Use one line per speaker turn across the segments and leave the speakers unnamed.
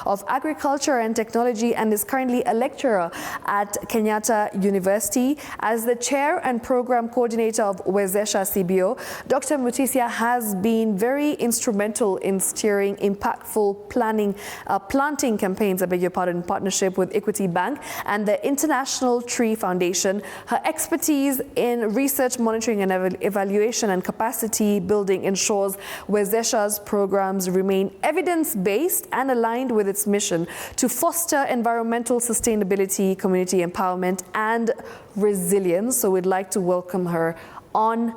of Agriculture and Technology and is currently a lecturer at Kenyatta University. As the chair and program coordinator of Wesa CBO, Dr. Mutisya has been very instrumental in steering impactful planting campaigns, in partnership with Equity Bank and the International Tree Foundation. Her expertise in research, monitoring and evaluation and capacity building ensures Wesa's programs remain evidence-based and aligned with its mission to foster environmental sustainability, community empowerment and resilience. So we'd like to welcome her on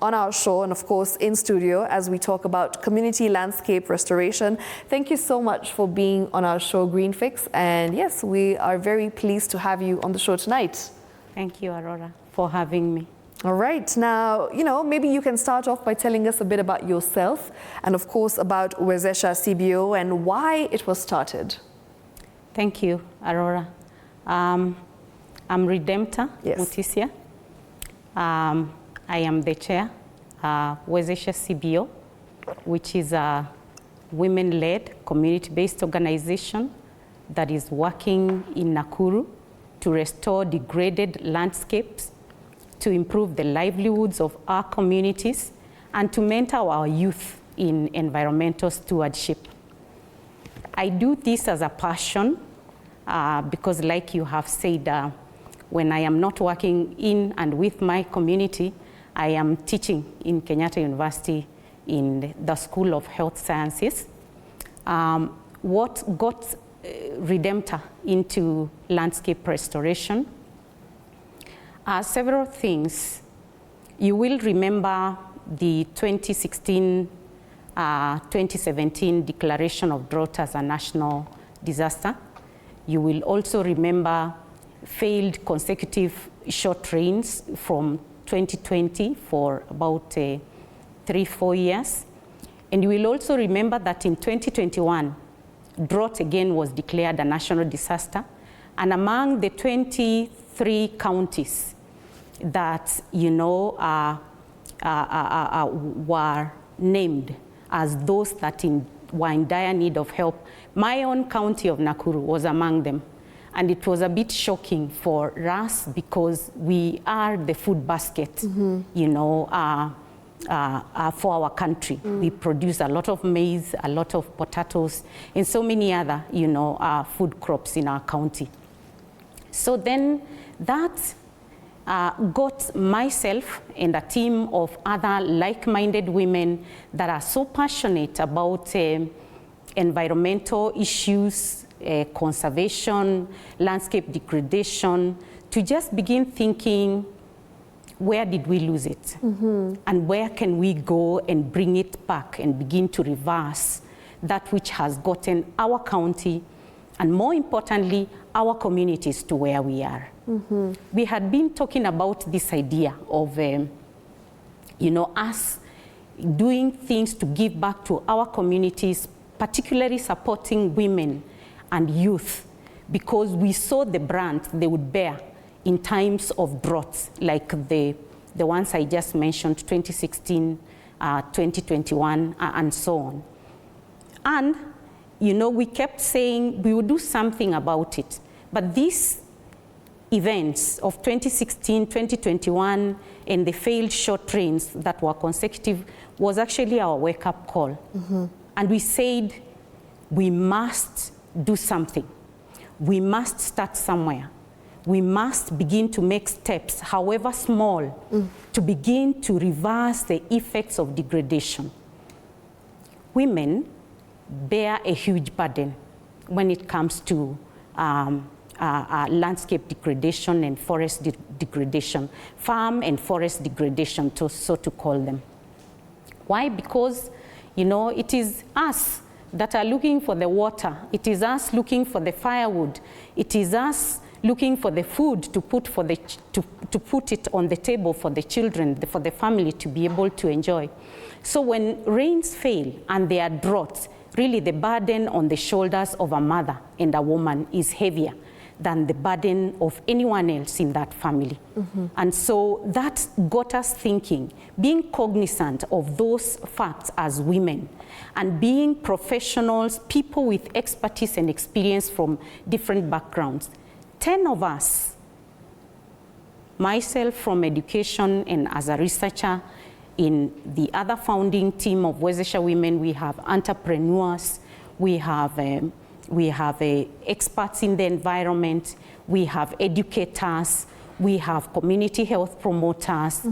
our show and of course in studio as we talk about community landscape restoration. Thank you so much for being on our show, Green Fix. And yes, we are very pleased to have you on the show tonight.
Thank you, Aurora, for having me.
All right. Now, maybe you can start off by telling us a bit about yourself and of course about Wesa CBO and why it was started.
Thank you, Aurora. I'm Redempta,
yes.
Mutisya. I am the chair, Wesa CBO, which is a women-led, community-based organization that is working in Nakuru to restore degraded landscapes, to improve the livelihoods of our communities, and to mentor our youth in environmental stewardship. I do this as a passion because, like you have said, when I am not working in and with my community, I am teaching in Kenyatta University in the School of Health Sciences. What got Redempta into landscape restoration? Several things. You will remember the 2016-2017 declaration of drought as a national disaster. You will also remember failed consecutive short rains from 2020 for about 3-4 years. And you will also remember that in 2021, drought again was declared a national disaster. And among the 23 counties that, were named as those that were in dire need of help, my own county of Nakuru was among them. And it was a bit shocking for us because we are the food basket, for our country. We produce a lot of maize, a lot of potatoes, and so many other, food crops in our county. So then that got myself and a team of other like-minded women that are so passionate about environmental issues, conservation, landscape degradation, to just begin thinking, where did we lose it? And where can we go and bring it back and begin to reverse that which has gotten our county and, more importantly, our communities to where we are. We had been talking about this idea of, us doing things to give back to our communities, particularly supporting women and youth, because we saw the brunt they would bear in times of droughts, like the ones I just mentioned, 2016, 2021, and so on. And, we kept saying we would do something about it. But these events of 2016, 2021, and the failed short rains that were consecutive was actually our wake-up call. And we said, we must do something. We must start somewhere. We must begin to make steps, however small, to begin to reverse the effects of degradation. Women bear a huge burden when it comes to landscape degradation and forest degradation, farm and forest degradation, so to call them. Why? Because, it is us that are looking for the water. It is us looking for the firewood. It is us looking for the food to put it on the table for the children, for the family to be able to enjoy. So when rains fail and there are droughts, really the burden on the shoulders of a mother and a woman is heavier than the burden of anyone else in that family. And so that got us thinking, being cognizant of those facts as women, and being professionals, people with expertise and experience from different backgrounds. 10 of us, myself from education and as a researcher, in the other founding team of Wezesha Women, we have entrepreneurs, we have experts in the environment, we have educators, we have community health promoters,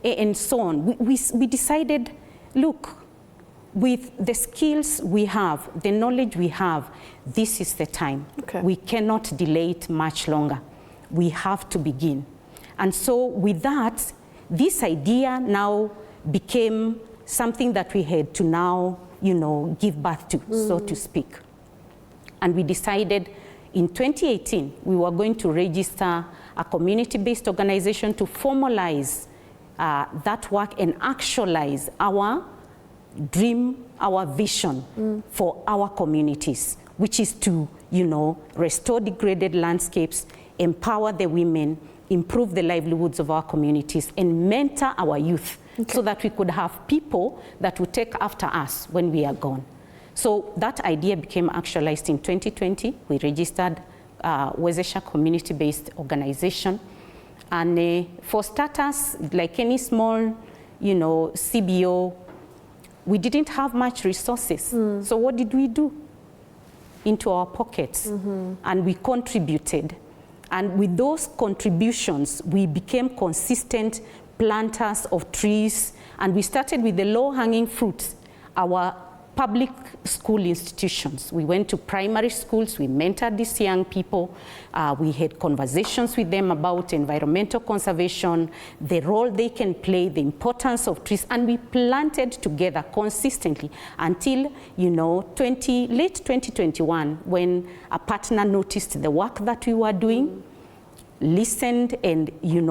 and so on. We decided, look, with the skills we have, the knowledge we have, this is the time. We cannot delay it much longer. We have to begin. And so with that, this idea now became something that we had to now, give birth to, so to speak. And we decided in 2018, we were going to register a community-based organization to formalize that work and actualize our dream, our vision for our communities, which is to, restore degraded landscapes, empower the women, improve the livelihoods of our communities, and mentor our youth so that we could have people that would take after us when we are gone. So that idea became actualized in 2020. We registered Wezesha community-based organization. And for starters, like any small, CBO, we didn't have much resources. So what did we do? Into our pockets. And we contributed. And with those contributions, we became consistent planters of trees. And we started with the low-hanging fruits, our public school institutions. We went to primary schools, we mentored these young people, we had conversations with them about environmental conservation, the role they can play, the importance of trees, and we planted together consistently until, late 2021, when a partner noticed the work that we were doing, listened and,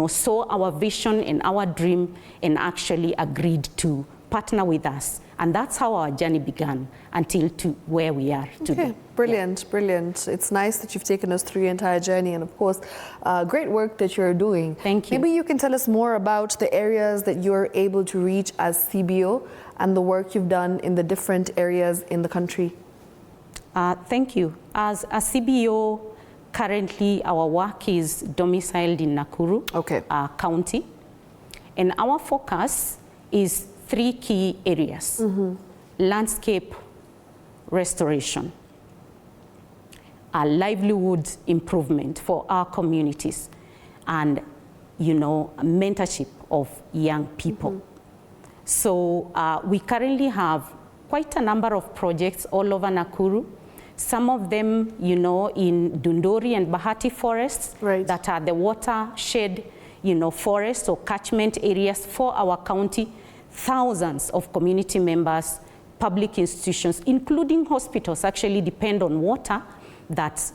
saw our vision and our dream and actually agreed to partner with us. And that's how our journey began until to where we are today.
Brilliant, brilliant. It's nice that you've taken us through your entire journey, and of course, great work that you're doing.
Thank you.
Maybe you can tell us more about the areas that you're able to reach as CBO and the work you've done in the different areas in the country.
Thank you. As a CBO, currently our work is domiciled in Nakuru County, and our focus is 3 key areas: landscape restoration, livelihood improvement for our communities, and mentorship of young people. So we currently have quite a number of projects all over Nakuru. Some of them, in Dundori and Bahati forests that are the watershed, forests or catchment areas for our county. Thousands of community members, public institutions, including hospitals, actually depend on water that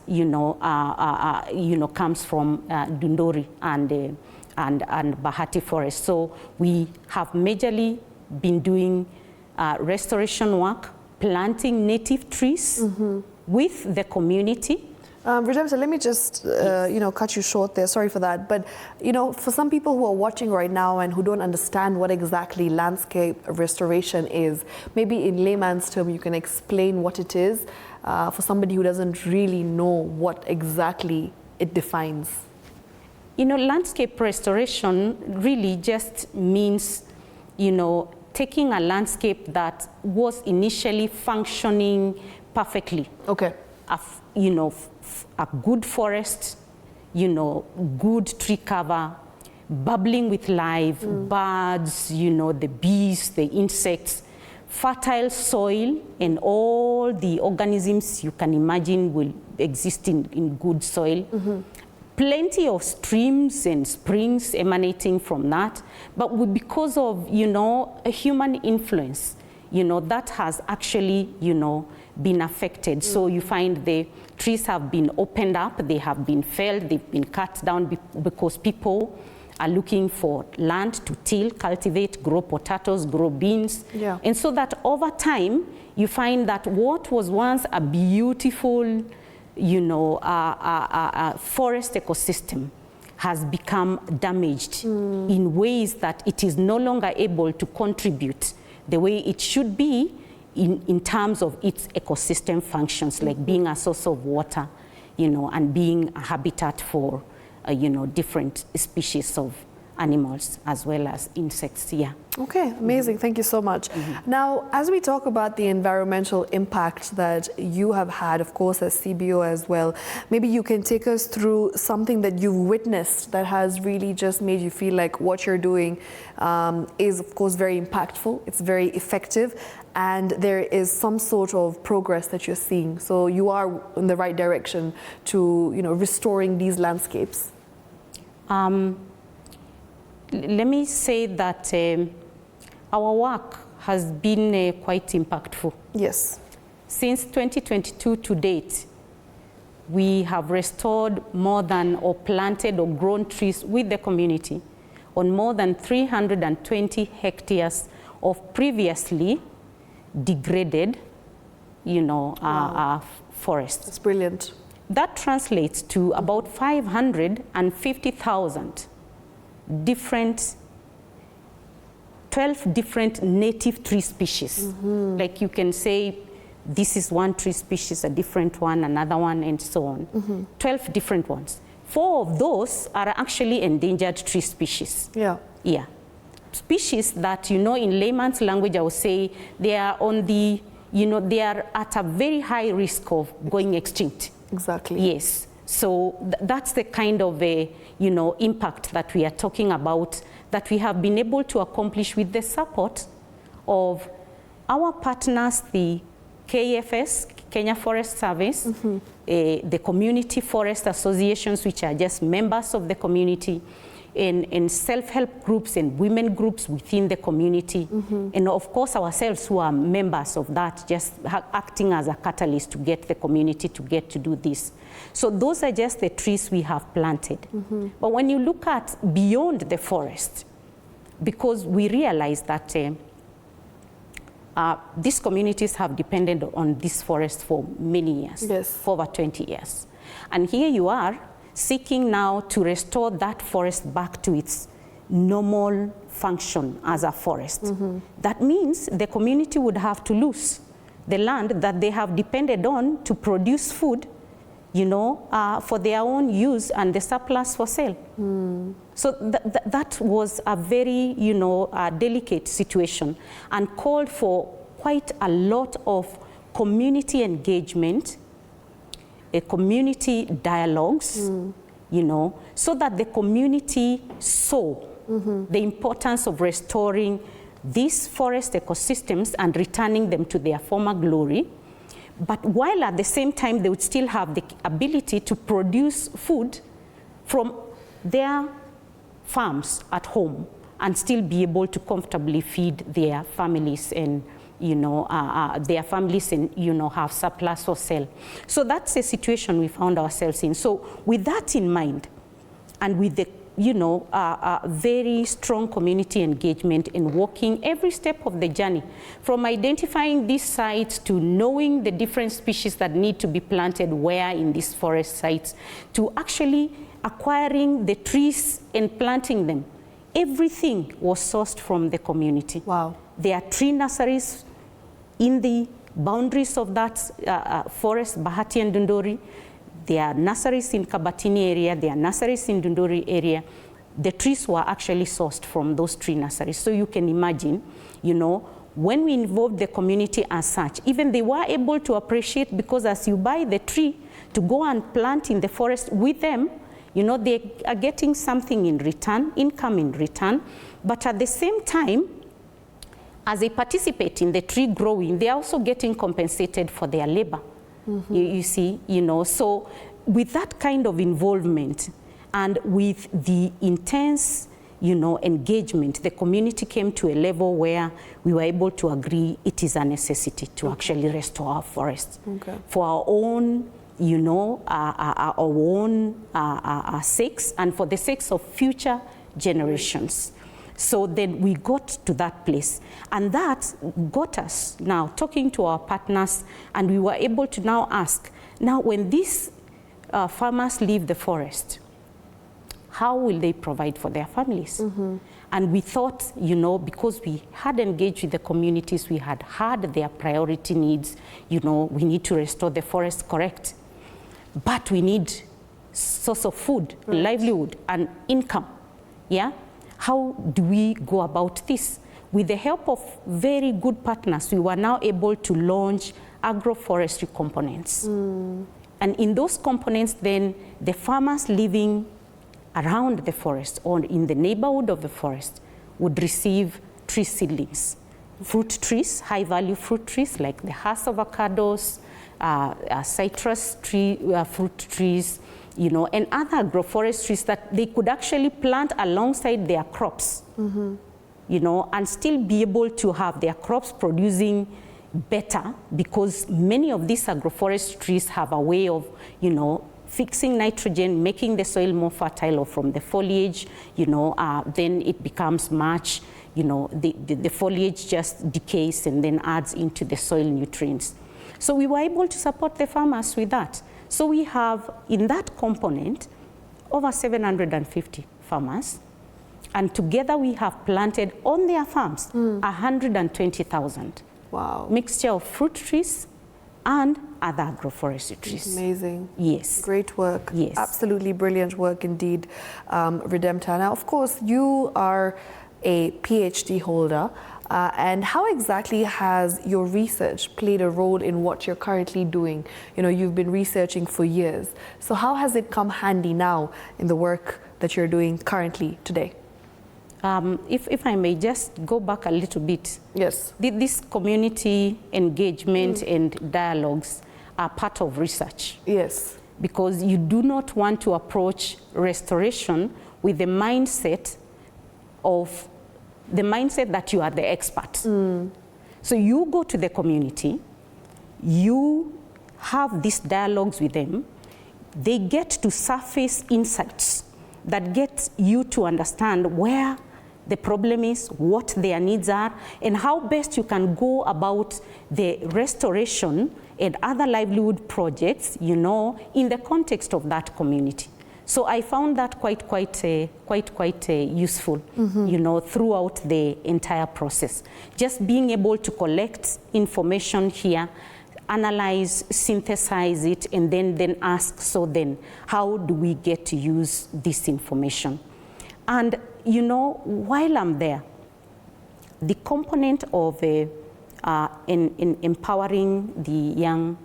comes from Dundori and Bahati Forest. So we have majorly been doing restoration work, planting native trees with the community.
Redempta, let me just, cut you short there. Sorry for that. But, for some people who are watching right now and who don't understand what exactly landscape restoration is, maybe in layman's term, you can explain what it is for somebody who doesn't really know what exactly it defines.
Landscape restoration really just means, taking a landscape that was initially functioning perfectly. A good forest, good tree cover, bubbling with life, birds, the bees, the insects, fertile soil, and all the organisms you can imagine will exist in good soil. Plenty of streams and springs emanating from that, but because of, a human influence, that has actually, been affected. So you find the trees have been opened up, they have been felled, they've been cut down because people are looking for land to till, cultivate, grow potatoes, grow beans. And so that over time, you find that what was once a beautiful you know, forest ecosystem has become damaged in ways that it is no longer able to contribute the way it should be in terms of its ecosystem functions, like being a source of water, you know, and being a habitat for, you know, different species of animals as well as insects. Yeah.
Okay, amazing. Thank you so much. Now, as we talk about the environmental impact that you have had, of course, as CBO as well, maybe you can take us through something that you've witnessed that has really just made you feel like what you're doing is, of course, very impactful. It's very effective, and there is some sort of progress that you're seeing. So you are in the right direction to, you know, restoring these landscapes.
Let me say that our work has been quite impactful.
Yes.
Since 2022 to date, we have restored more than, or planted or grown trees with the community on more than 320 hectares of previously degraded, you know, forests.
That's brilliant.
That translates to about 550,000 different, 12 different native tree species. Like you can say, this is one tree species, a different one, another one, and so on. 12 different ones. 4 of those are actually endangered tree species.
Yeah.
Yeah. Species that, you know, in layman's language, I would say they are on the, you know, they are at a very high risk of going extinct.
Exactly.
Yes. So that's the kind of a, you know, impact that we are talking about, that we have been able to accomplish with the support of our partners, the KFS, Kenya Forest Service, the community forest associations, which are just members of the community, and self-help groups and women groups within the community, and of course ourselves who are members of that, just acting as a catalyst to get the community to get to do this. So those are just the trees we have planted. But when you look at beyond the forest, because we realize that these communities have depended on this forest for many years, for over 20 years. And here you are, seeking now to restore that forest back to its normal function as a forest. That means the community would have to lose the land that they have depended on to produce food, you know, for their own use, and the surplus for sale. So that was a very, you know, delicate situation, and called for quite a lot of community engagement, community dialogues, you know, so that the community saw the importance of restoring these forest ecosystems and returning them to their former glory, but while at the same time they would still have the ability to produce food from their farms at home and still be able to comfortably feed their families and, you know, have surplus or sell. So that's the situation we found ourselves in. So with that in mind, and with the, you know, very strong community engagement in walking every step of the journey, from identifying these sites to knowing the different species that need to be planted where in these forest sites, to actually acquiring the trees and planting them, everything was sourced from the community.
Wow.
There are tree nurseries in the boundaries of that forest, Bahati and Dundori. There are nurseries in Kabatini area, there are nurseries in Dundori area. The trees were actually sourced from those tree nurseries. So you can imagine, you know, when we involved the community as such, even they were able to appreciate, because as you buy the tree to go and plant in the forest with them, you know, they are getting something in return, income in return, but at the same time, as they participate in the tree growing, they are also getting compensated for their labor. You see, you know, so with that kind of involvement and with the intense, you know, engagement, the community came to a level where we were able to agree it is a necessity to actually restore our forests for our own, you know, our own sakes, and for the sakes of future generations. So then we got to that place, and that got us now talking to our partners, and we were able to now ask, Now, when these farmers leave the forest, how will they provide for their families? And we thought, you know, because we had engaged with the communities, we had heard their priority needs, you know, we need to restore the forest, correct. But we need source of food, livelihood, and income, yeah? How do we go about this? With the help of very good partners, we were now able to launch agroforestry components. And in those components, then, the farmers living around the forest or in the neighborhood of the forest would receive tree seedlings. Fruit trees, high-value fruit trees like the Hass avocados, citrus tree, fruit trees, you know, and other agroforestries that they could actually plant alongside their crops, you know, and still be able to have their crops producing better, because many of these agroforestries have a way of, you know, fixing nitrogen, making the soil more fertile, or from the foliage, you know, then it becomes much, you know, the foliage just decays and then adds into the soil nutrients. So we were able to support the farmers with that. So we have, in that component, over 750 farmers, and together we have planted on their farms 120,000.
Wow. Mixture
of fruit trees and other agroforestry trees.
Amazing.
Yes.
Great work.
Yes.
Absolutely brilliant work indeed, Redempta. Now, of course, you are a PhD holder. And how exactly has your research played a role in what you're currently doing? You know, you've been researching for years. So how has it come handy now in the work that you're doing currently today?
If I may just go back a little bit.
Yes.
This community engagement and dialogues are part of research.
Yes.
Because you do not want to approach restoration with the mindset that you are the expert. So you go to the community, you have these dialogues with them, they get to surface insights that get you to understand where the problem is, what their needs are, and how best you can go about the restoration and other livelihood projects, you know, in the context of that community. So I found that quite useful, you know, throughout the entire process. Just being able to collect information here, analyze, synthesize it, and then ask, so then, how do we get to use this information? And, you know, while I'm there, the component of in empowering the young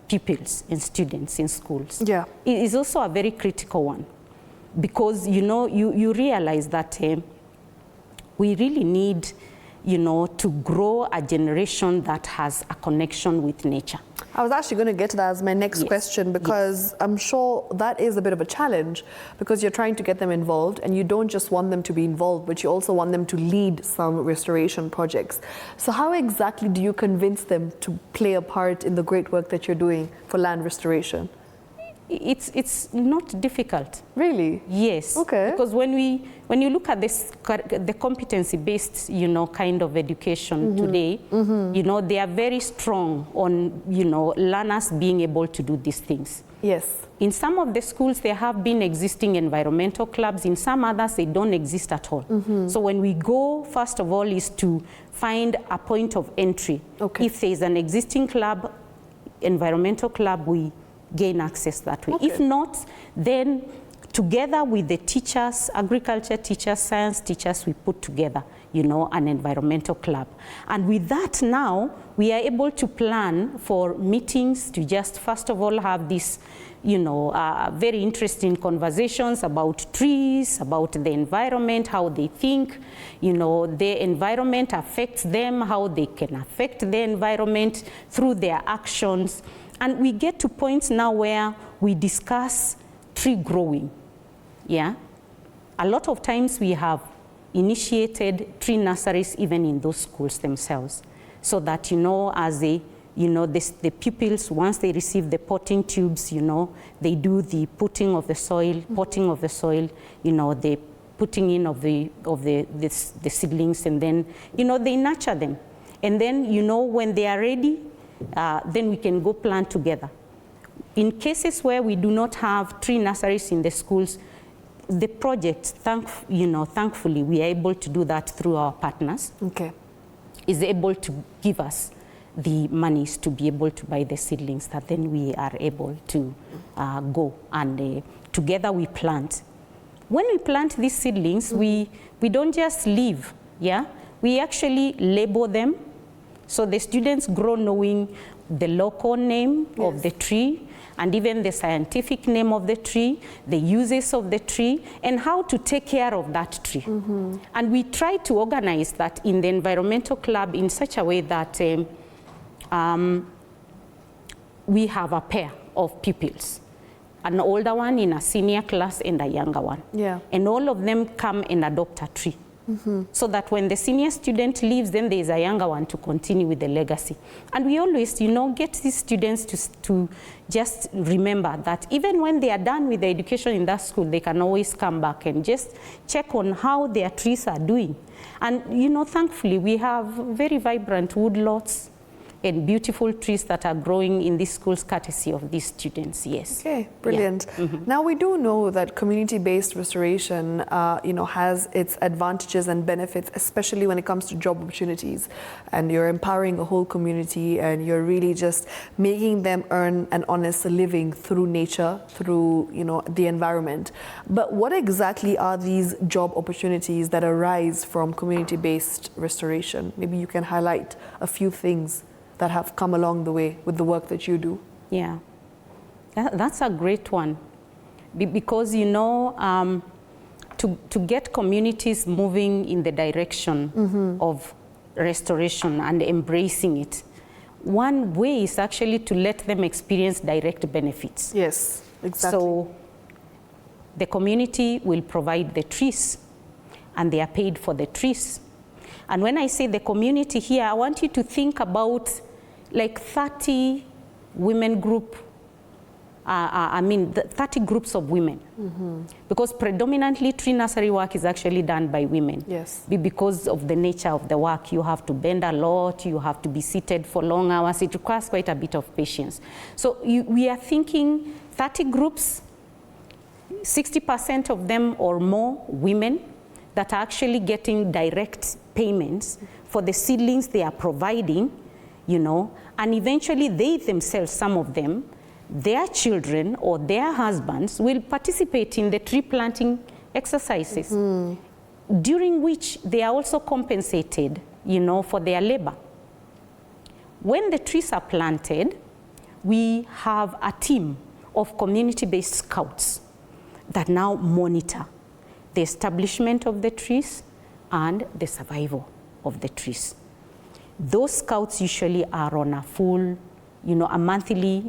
pupils and students in schools, it is also a very critical one, because, you know, you realize that we really need, you know, to grow a generation that has a connection with nature.
I was actually going to get to that as my next question, because I'm sure that is a bit of a challenge, because you're trying to get them involved, and you don't just want them to be involved, but you also want them to lead some restoration projects. So how exactly do you convince them to play a part in the great work that you're doing for land restoration?
It's not difficult.
Really?
Yes.
Okay.
Because when you look at this, the competency-based, you know, kind of education today, you know, they are very strong on, you know, learners being able to do these things.
Yes.
In some of the schools, there have been existing environmental clubs. In some others, they don't exist at all. So when we go, first of all, is to find a point of entry. Okay. If there is an existing club, environmental club, we gain access that way. Okay. If not, then together with the teachers, agriculture teachers, science teachers, we put together, you know, an environmental club. And with that now, we are able to plan for meetings to just, first of all, have this, you know, very interesting conversations about trees, about the environment, how they think, you know, the environment affects them, how they can affect the environment through their actions. And we get to points now where we discuss tree growing, yeah? A lot of times we have initiated tree nurseries even in those schools themselves, so that, you know, as they, you know, the pupils, once they receive the potting tubes, you know, they do the putting of the soil, potting of the soil, you know, the putting in of the seedlings, and then, you know, they nurture them. And then, you know, when they are ready, then we can go plant together. In cases where we do not have tree nurseries in the schools, the project, thankfully, we are able to do that through our partners.
Okay.
Is able to give us the monies to be able to buy the seedlings that then we are able to go and together we plant. When we plant these seedlings, we don't just leave, yeah? We actually label them. So the students grow knowing the local name of the tree, and even the scientific name of the tree, the uses of the tree, and how to take care of that tree. And we try to organize that in the environmental club in such a way that we have a pair of pupils, an older one in a senior class and a younger one.
Yeah.
And all of them come and adopt a tree. So that when the senior student leaves, then there is a younger one to continue with the legacy. And we always, get these students to just remember that even when they are done with the education in that school, they can always come back and just check on how their trees are doing. And, thankfully, we have very vibrant woodlots and beautiful trees that are growing in these schools courtesy of these students, yes.
Okay, brilliant. Yeah. Now we do know that community-based restoration, has its advantages and benefits, especially when it comes to job opportunities. And you're empowering a whole community and you're really just making them earn an honest living through nature, through, the environment. But what exactly are these job opportunities that arise from community-based restoration? Maybe you can highlight a few things that have come along the way with the work that you do.
Yeah, that's a great one. Because, to get communities moving in the direction of restoration and embracing it, one way is actually to let them experience direct benefits.
Yes, exactly.
So the community will provide the trees and they are paid for the trees. And when I say the community here, I want you to think about like 30 women group, 30 groups of women. Because predominantly tree nursery work is actually done by women.
Yes.
Because of the nature of the work, you have to bend a lot, you have to be seated for long hours, it requires quite a bit of patience. So we are thinking 30 groups, 60% of them or more women that are actually getting direct payments for the seedlings they are providing, and eventually they themselves, some of them, their children or their husbands will participate in the tree planting exercises, during which they are also compensated, for their labor. When the trees are planted, we have a team of community-based scouts that now monitor the establishment of the trees and the survival of the trees. Those scouts usually are on a full, a monthly,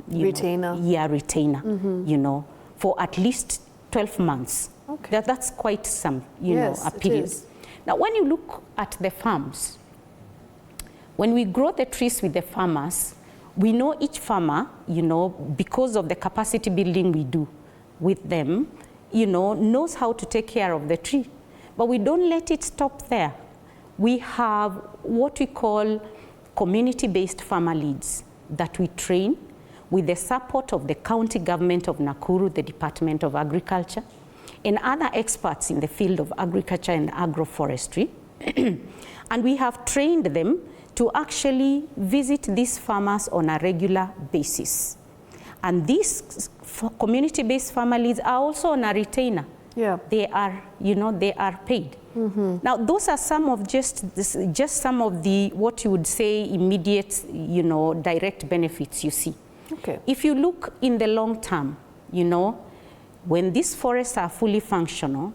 retainer.
Retainer, for at least 12 months. Okay. That's quite some, a period.
It is.
Now, when you look at the farms, when we grow the trees with the farmers, we know each farmer, because of the capacity building we do with them, knows how to take care of the tree. But we don't let it stop there. We have what we call community-based farmer leads that we train with the support of the county government of Nakuru, the Department of Agriculture, and other experts in the field of agriculture and agroforestry. And we have trained them to actually visit these farmers on a regular basis. And these community-based farmer leads are also on a retainer.
Yeah.
They are, they are paid. Now, those are some of just some of the, what you would say, immediate, direct benefits you see.
Okay.
If you look in the long term, when these forests are fully functional,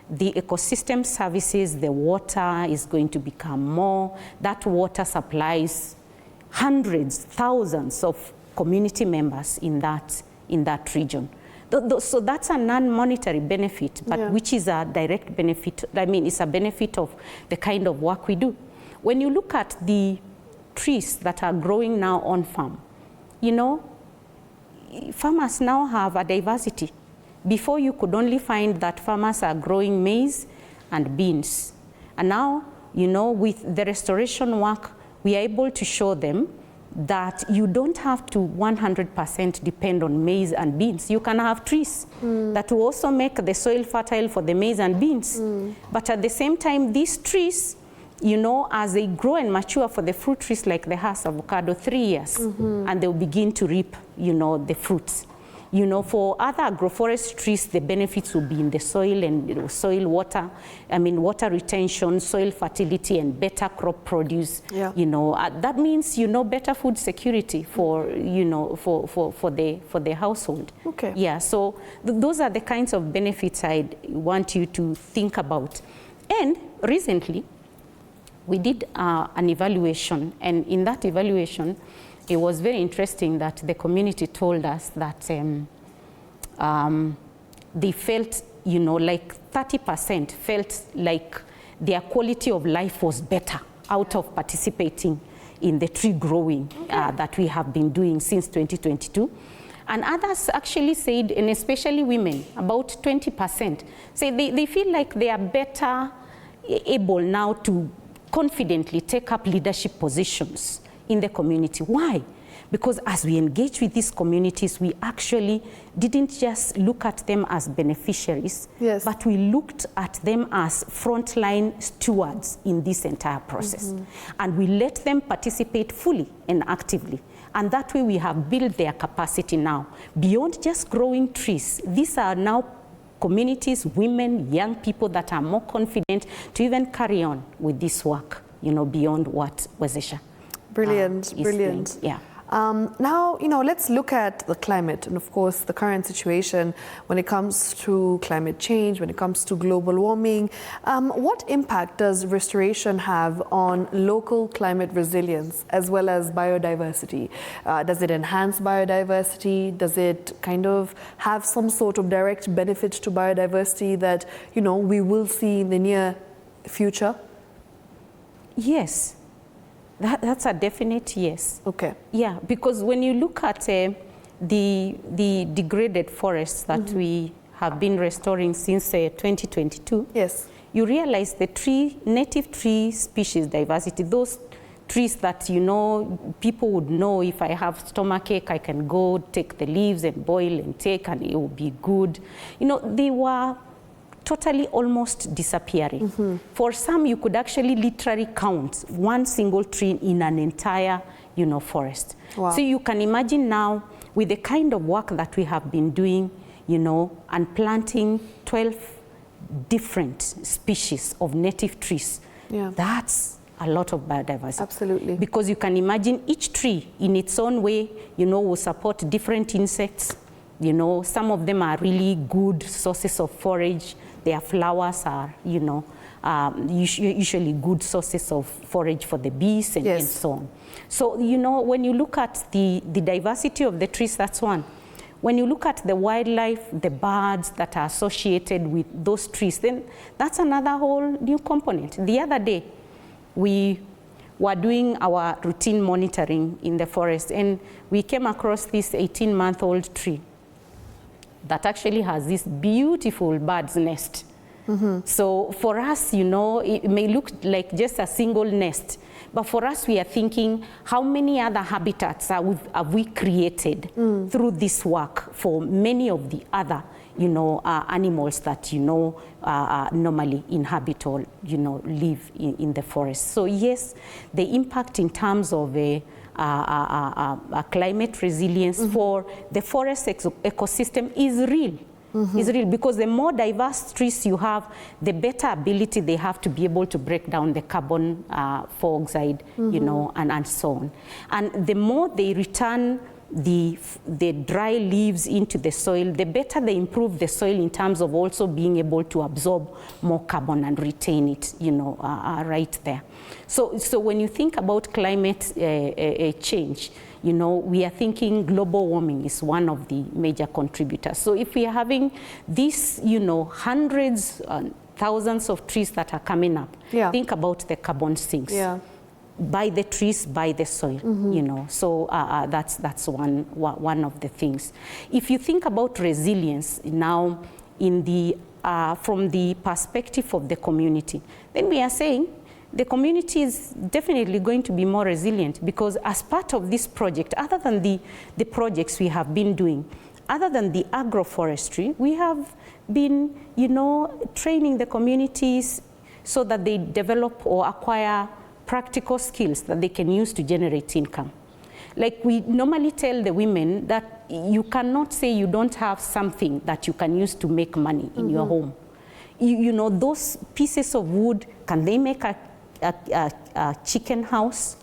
the ecosystem services, the water is going to become more. That water supplies hundreds, thousands of community members in that region. So that's a non-monetary benefit, but which is a direct benefit. It's a benefit of the kind of work we do. When you look at the trees that are growing now on farm, farmers now have a diversity. Before, you could only find that farmers are growing maize and beans. And now, with the restoration work, we are able to show them that you don't have to 100% depend on maize and beans. You can have trees that will also make the soil fertile for the maize and beans. But at the same time, these trees, you know, as they grow and mature for the fruit trees like the Hass avocado, 3 years, and they'll begin to reap, you know, the fruits. You know, for other agroforest trees, the benefits will be in the soil and, you know, soil water, water retention, soil fertility, and better crop produce. Yeah. You know, that means, you know, better food security for, you know, for the household. Okay. Yeah, so those are the kinds of benefits I'd want you to think about. And recently, we did an evaluation, and in that evaluation, it was very interesting that the community told us that they felt, you know, like 30% felt like their quality of life was better out of participating in the tree growing that we have been doing since 2022. And others actually said, and especially women, about 20%, say they feel like they are better able now to confidently take up leadership positions in the community. Why? Because as we engage with these communities, we actually didn't just look at them as beneficiaries, yes, but we looked at them as frontline stewards in this entire process. And we let them participate fully and actively. And that way we have built their capacity now. Beyond just growing trees, these are now communities, women, young people that are more confident to even carry on with this work, you know, beyond what Wezesha.
Brilliant, brilliant.
Yeah.
Now, you know, let's look at the climate and, of course, the current situation when it comes to climate change, when it comes to global warming. What impact does restoration have on local climate resilience as well as biodiversity? Does it enhance biodiversity? Does it kind of have some sort of direct benefit to biodiversity that, you know, we will see in the near future?
Yes. That's a definite yes.
Okay.
Yeah, because when you look at the degraded forests that we have been restoring since 2022,
yes,
you realize the native tree species diversity, those trees that, you know, people would know if I have stomachache, I can go take the leaves and boil and take and it will be good. You know, they were totally almost disappearing. For some, you could actually literally count one single tree in an entire, you know, forest. Wow. So you can imagine now with the kind of work that we have been doing, you know, and planting 12 different species of native trees. Yeah. That's a lot of biodiversity.
Absolutely.
Because you can imagine each tree in its own way, you know, will support different insects. You know, some of them are really good sources of forage. Their flowers are, you know, usually good sources of forage for the bees and, and so on. So, you know, when you look at the diversity of the trees, that's one. When you look at the wildlife, the birds that are associated with those trees, then that's another whole new component. The other day, we were doing our routine monitoring in the forest, and we came across this 18-month-old tree that actually has this beautiful bird's nest. So for us, you know, it may look like just a single nest, but for us, we are thinking, how many other habitats have we created through this work for many of the other, you know, animals that, you know, normally inhabit or, you know, live in the forest. So yes, the impact in terms of climate resilience for the forest ecosystem is real. Is real, because the more diverse trees you have, the better ability they have to be able to break down the carbon dioxide, you know, and so on. And the more they return the dry leaves into the soil, the better they improve the soil in terms of also being able to absorb more carbon and retain it, you know, right there. So when you think about climate change, you know, we are thinking global warming is one of the major contributors. So if we are having these, you know, hundreds and thousands of trees that are coming up, think about the carbon sinks. By the trees, by the soil, you know. So that's one of the things. If you think about resilience now in the from the perspective of the community, then we are saying the community is definitely going to be more resilient, because as part of this project, other than the projects we have been doing, other than the agroforestry, we have been, training the communities so that they develop or acquire practical skills that they can use to generate income. Like we normally tell the women that you cannot say you don't have something that you can use to make money in your home. Those pieces of wood, can they make a chicken house?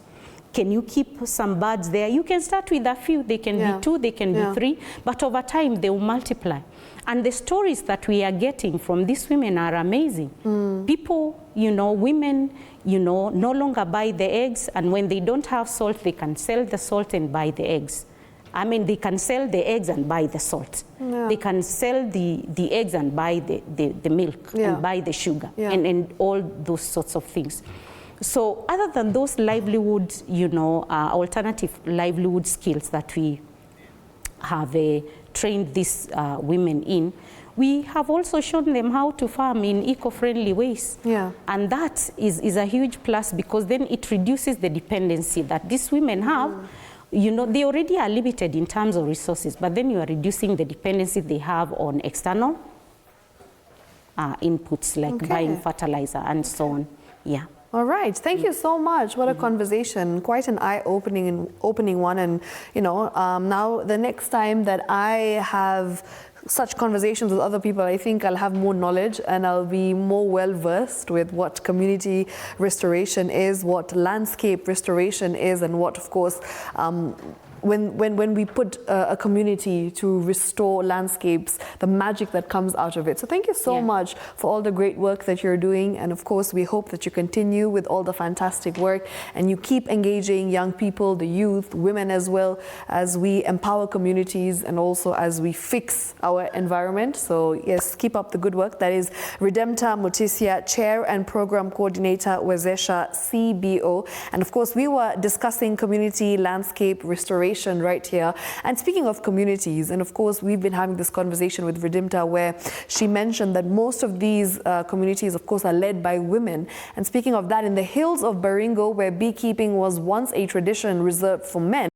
Can you keep some birds there? You can start with a few. They can be 2, they can be 3, but over time they will multiply. And the stories that we are getting from these women are amazing. People, women, no longer buy the eggs, and when they don't have salt, they can sell the salt and buy the eggs. I mean, they can sell the eggs and buy the salt. They can sell the eggs and buy the milk and buy the sugar and all those sorts of things. So other than those livelihood, alternative livelihood skills that we have trained these women in, we have also shown them how to farm in eco-friendly ways. And that is a huge plus, because then it reduces the dependency that these women have. They already are limited in terms of resources, but then you are reducing the dependency they have on external inputs like buying fertilizer and so on.
All right. Thank you so much. What a conversation. Quite an eye-opening one. And, now the next time that I have such conversations with other people, I think I'll have more knowledge and I'll be more well-versed with what community restoration is, what landscape restoration is, and what, of course, when we put a community to restore landscapes, the magic that comes out of it. So thank you so much for all the great work that you're doing. And of course, we hope that you continue with all the fantastic work and you keep engaging young people, the youth, women as well, as we empower communities and also as we fix our environment. So yes, keep up the good work. That is Redempta Mutisya, Chair and Program Coordinator, Wesa CBO. And of course, we were discussing community landscape restoration right here. And speaking of communities, and of course, we've been having this conversation with Redempta where she mentioned that most of these communities, of course, are led by women. And speaking of that, in the hills of Baringo, where beekeeping was once a tradition reserved for men,